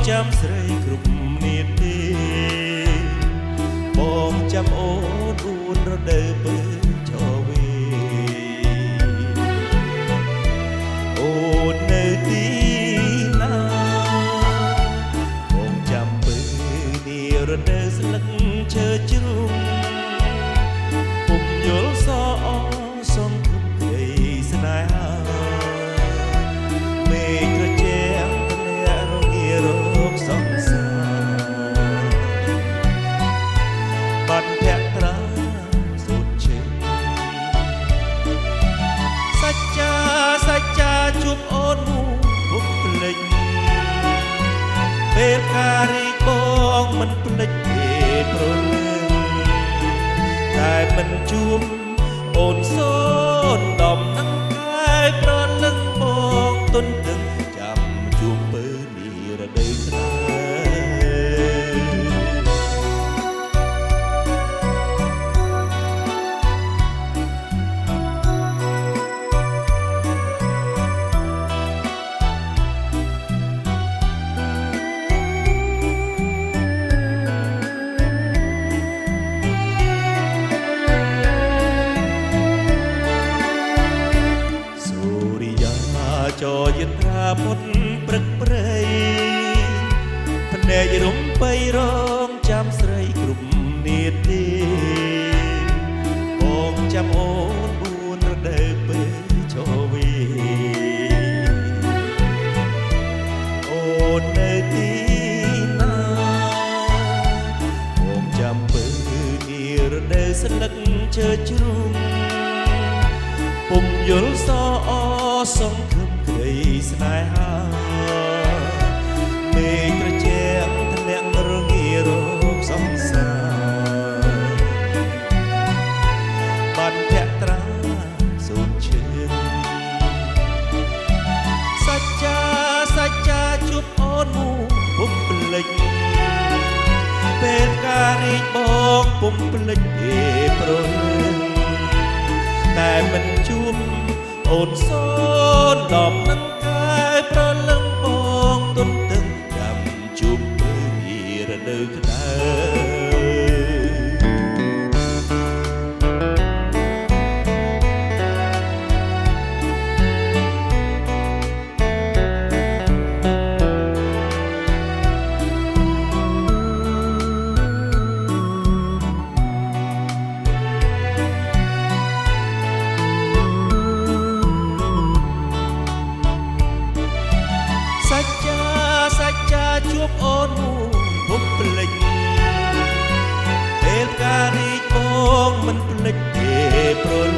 ចាំស្រីគ្រប់នាទីបងចាំអូនអួនរដូវបើឈរវីអូននៅទីណាបងចាំបើនារដូវស្លឹកឈើជ្រុំពុំយល់សអសុំគុំក្តីស្នេហាមេឃត្រជាក់ធ្លាក់រងារកសង្សារបាត់ភក្ត្រាសុទ្ធជិតសច្ចាជួបអូនពុកភ្លេចពេលការរីកបងមិនភ្លេចពេលប្រលឹងតែមិនជួបអូនសូនដំណឹងកាយប្រលឹងបងទុនទឹងចាំជួបពើនីរដូវស្នេហ៍ចយត្រាមុតព្រឹកព្រៃភ្នែករំបីរងចាំស្រីគ្រប់នាទីបងចាំអូនបួនរដូវពេលឈរវីអូននៅទីណាបងចាំបើនារដូវស្លឹកឈើជ្រុំពុំយល់សអសង្ឃឹមក្តីស្នេហាមេឃត្រជាក់ធ្លាក់រងារកសង្សារបាត់ភក្ត្រាសូនឈឿនសច្ចាជួបអូនពុំភ្លេចពេលការរីកបងពុំភ្លេចពេលប្រលឹងតែមិនជួបអូនសូនដំណឹងកាយប្រលឹងបងទុនទឹងចាំជួបមើលនារដូវក្តៅជួបអូនពុកភ្លេចពេលការរីកបងមិនភ្លេចទេប្រ